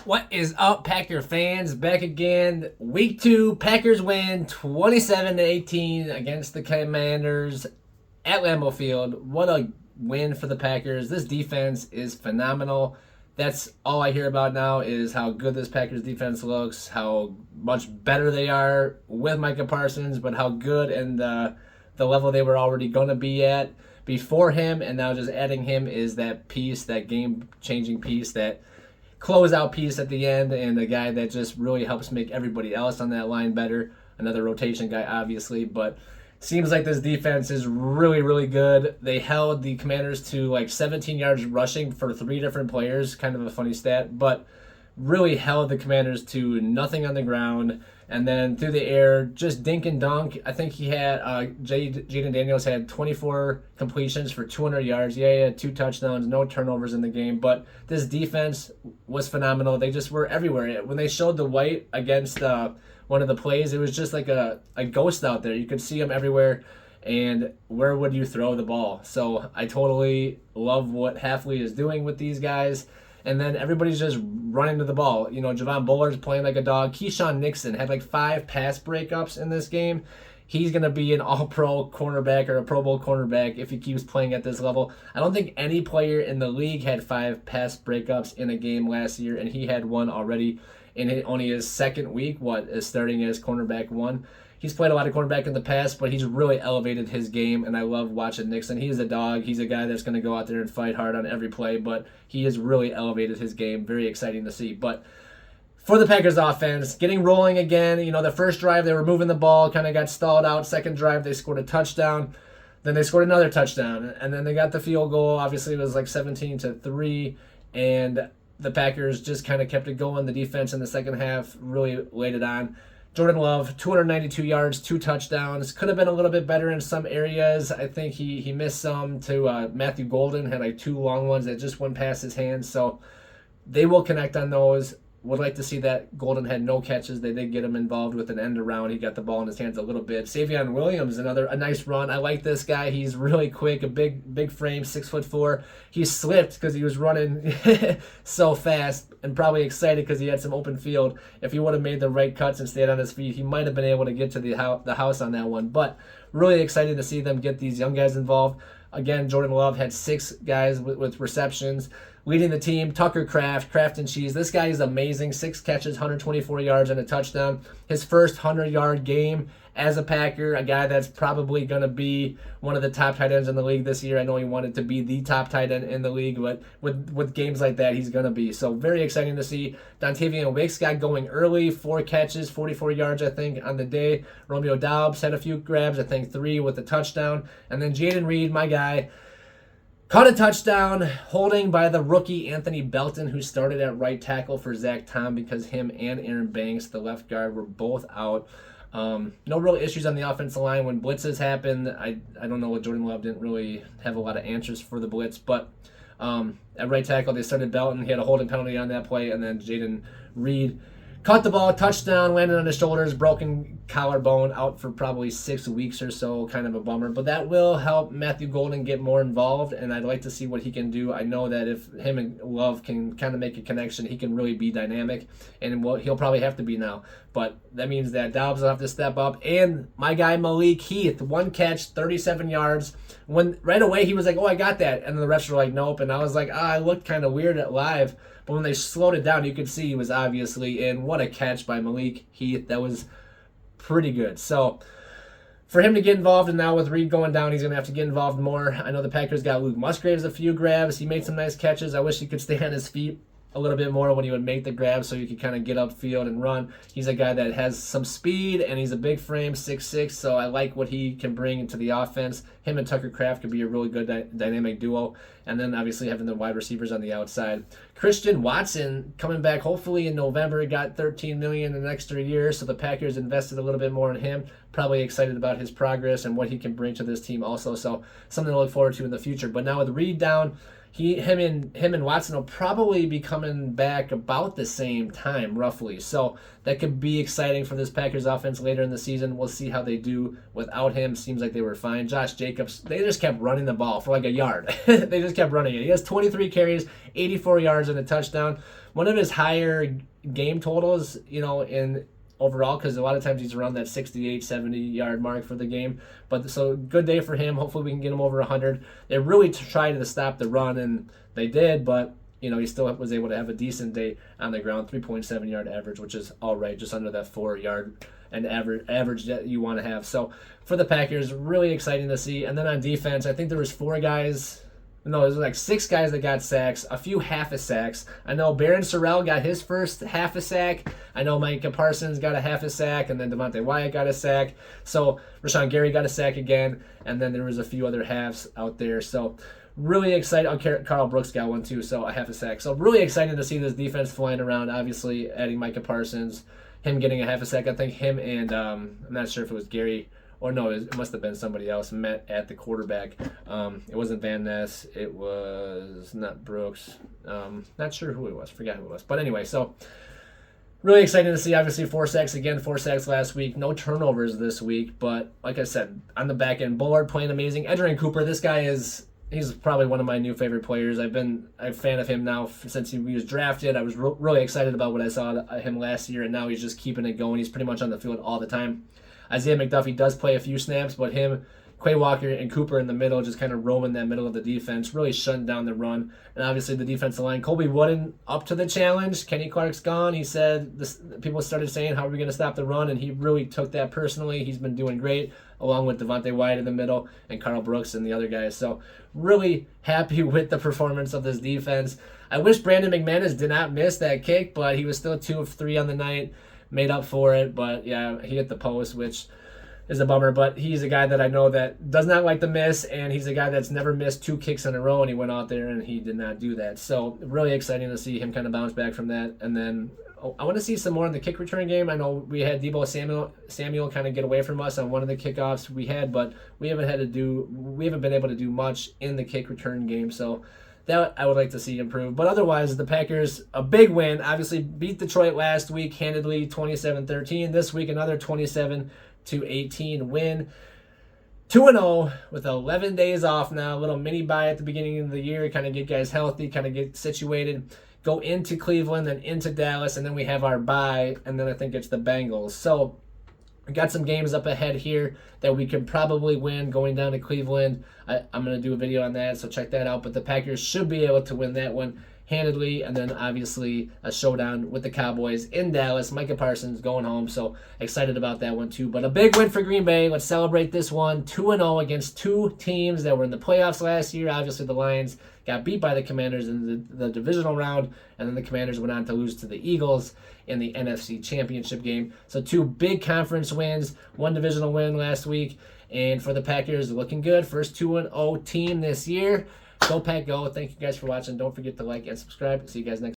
What is up, Packer fans? Back again. Week 2, Packers win 27-18 against the Commanders at Lambeau Field. What a win for the Packers. This defense is phenomenal. That's all I hear about now is how good this Packers defense looks, how much better they are with Micah Parsons, but how good and the level they were already going to be at before him, and now just adding him is that piece, that game-changing piece, that closeout piece at the end, and a guy that just really helps make everybody else on that line better. Another rotation guy, obviously, but seems like this defense is really, really good. They held the Commanders to like 17 yards rushing for 3 different players, kind of a funny stat, but really held the Commanders to nothing on the ground. And then through the air, just dink and dunk. I think he had, Jaden Daniels had 24 completions for 200 yards. Yeah, he had 2 touchdowns, no turnovers in the game. But this defense was phenomenal. They just were everywhere. When they showed the white against one of the plays, it was just like a ghost out there. You could see them everywhere. And where would you throw the ball? So I totally love what Halfley is doing with these guys. And then everybody's just running to the ball. You know, Javon Bullard's playing like a dog. Keyshawn Nixon had like 5 pass breakups in this game. He's going to be an all-pro cornerback or a Pro Bowl cornerback if he keeps playing at this level. I don't think any player in the league had 5 pass breakups in a game last year, and he had one already in only his second week, starting as cornerback 1. He's played a lot of cornerback in the past, but he's really elevated his game, and I love watching Nixon. He's a dog. He's a guy that's going to go out there and fight hard on every play, but he has really elevated his game. Very exciting to see. But for the Packers offense, getting rolling again. You know, the first drive, they were moving the ball, kind of got stalled out. Second drive, they scored a touchdown. Then they scored another touchdown, and then they got the field goal. Obviously, it was like 17-3, and the Packers just kind of kept it going. The defense in the second half really laid it on. Jordan Love, 292 yards, 2 touchdowns. Could have been a little bit better in some areas. I think he missed some to Matthew Golden, had like 2 long ones that just went past his hands. So they will connect on those. Would like to see that. Golden had no catches. They did get him involved with an end around. He got the ball in his hands a little bit. Savion Williams, a nice run. I like this guy. He's really quick, a big frame, 6'4". He slipped because he was running so fast and probably excited because he had some open field. If he would have made the right cuts and stayed on his feet, he might have been able to get to the house on that one. But really excited to see them get these young guys involved. Again, Jordan Love had 6 guys with receptions. Leading the team, Tucker Kraft and Cheese. This guy is amazing. 6 catches, 124 yards, and a touchdown. His first 100-yard game as a Packer, a guy that's probably going to be one of the top tight ends in the league this year. I know he wanted to be the top tight end in the league, but with games like that, he's going to be. So very exciting to see. Dontavian Wicks got going early, 4 catches, 44 yards, I think, on the day. Romeo Doubs had a few grabs, I think 3 with a touchdown. And then Jaden Reed, my guy, caught a touchdown, holding by the rookie Anthony Belton, who started at right tackle for Zach Tom because him and Aaron Banks, the left guard, were both out. No real issues on the offensive line. When blitzes happened, I don't know, Jordan Love didn't really have a lot of answers for the blitz, but at right tackle, they started Belton. He had a holding penalty on that play, and then Jaden Reed caught the ball, touchdown, landed on his shoulders, broken collarbone, out for probably 6 weeks or so, kind of a bummer. But that will help Matthew Golden get more involved, and I'd like to see what he can do. I know that if him and Love can kind of make a connection, he can really be dynamic, and he'll probably have to be now. But that means that Dobbs will have to step up. And my guy Malik Heath, 1 catch, 37 yards. When right away he was like, oh, I got that. And then the refs were like, nope. And I was like, I looked kind of weird at live. But when they slowed it down, you could see he was obviously in. What a catch by Malik Heath. That was pretty good. So for him to get involved, and now with Reed going down, he's going to have to get involved more. I know the Packers got Luke Musgraves a few grabs. He made some nice catches. I wish he could stay on his feet a little bit more when he would make the grab so he could kind of get upfield and run. He's a guy that has some speed, and he's a big frame, 6'6", so I like what he can bring into the offense. Him and Tucker Kraft could be a really good dynamic duo, and then obviously having the wide receivers on the outside. Christian Watson coming back hopefully in November. He got $13 million in an extra year, so the Packers invested a little bit more in him. Probably excited about his progress and what he can bring to this team also, so something to look forward to in the future. But now with Reed down, him and Watson will probably be coming back about the same time, roughly. So that could be exciting for this Packers offense later in the season. We'll see how they do without him. Seems like they were fine. Josh Jacobs, they just kept running the ball for like a yard. They just kept running it. He has 23 carries, 84 yards, and a touchdown. one of his higher game totals, in overall, because a lot of times he's around that 68, 70-yard mark for the game. But so good day for him. Hopefully we can get him over 100. They really tried to stop the run, and they did, but he still was able to have a decent day on the ground, 3.7 yard average, which is all right, just under that 4 yard and average that you want to have. So for the Packers, really exciting to see. And then on defense, I think there was 4 guys. No, it was like 6 guys that got sacks, a few half a sacks. I know Baron Sorrell got his first half a sack. I know Micah Parsons got a half a sack, and then Devontae Wyatt got a sack. So Rashawn Gary got a sack again, and then there was a few other halves out there. So really excited. Oh, Carl Brooks got one too, so a half a sack. So really excited to see this defense flying around. Obviously, adding Micah Parsons, him getting a half a sack. I think him and I'm not sure if it was Gary. Or no, it must have been somebody else met at the quarterback. It wasn't Van Ness. It was not Brooks. Not sure who it was. Forgot who it was. But anyway, so really exciting to see. Obviously, 4 sacks again. 4 sacks last week. No turnovers this week. But like I said, on the back end, Bullard playing amazing. Edgerrin Cooper, this guy he's probably one of my new favorite players. I've been a fan of him now since he was drafted. I was really excited about what I saw of him last year, and now he's just keeping it going. He's pretty much on the field all the time. Isaiah McDuffie does play a few snaps, but him, Quay Walker, and Cooper in the middle, just kind of roaming that middle of the defense, really shutting down the run. And obviously the defensive line, Colby Wooden up to the challenge. Kenny Clark's gone. He said, people started saying, how are we going to stop the run? And he really took that personally. He's been doing great, along with Devontae Wyatt in the middle and Carl Brooks and the other guys. So really happy with the performance of this defense. I wish Brandon McManus did not miss that kick, but he was still 2 of 3 on the night. Made up for it, but yeah, he hit the post, which is a bummer. But he's a guy that I know that does not like to miss, and he's a guy that's never missed 2 kicks in a row, and he went out there and he did not do that. So really exciting to see him kind of bounce back from that. And then I want to see some more in the kick return game. I know we had Deebo Samuel kind of get away from us on one of the kickoffs we had, but we haven't been able to do much in the kick return game. So that I would like to see improve. But otherwise, the Packers, a big win. Obviously, beat Detroit last week handedly, 27-13. This week, another 27-18 win. 2-0 with 11 days off now. A little mini bye at the beginning of the year, kind of get guys healthy, kind of get situated. Go into Cleveland, then into Dallas, and then we have our bye, and then I think it's the Bengals. So we got some games up ahead here that we could probably win going down to Cleveland. I'm going to do a video on that, so check that out. But the Packers should be able to win that one handedly. And then obviously a showdown with the Cowboys in Dallas. Micah Parsons going home, so excited about that one too. But a big win for Green Bay. Let's celebrate this one. 2-0 against 2 teams that were in the playoffs last year. Obviously the Lions got beat by the Commanders in the divisional round, and then the Commanders went on to lose to the Eagles in the NFC Championship game. So 2 big conference wins, 1 divisional win last week, and for the Packers, looking good. First 2-0 team this year. Go Pack, go. Thank you guys for watching. Don't forget to like and subscribe. See you guys next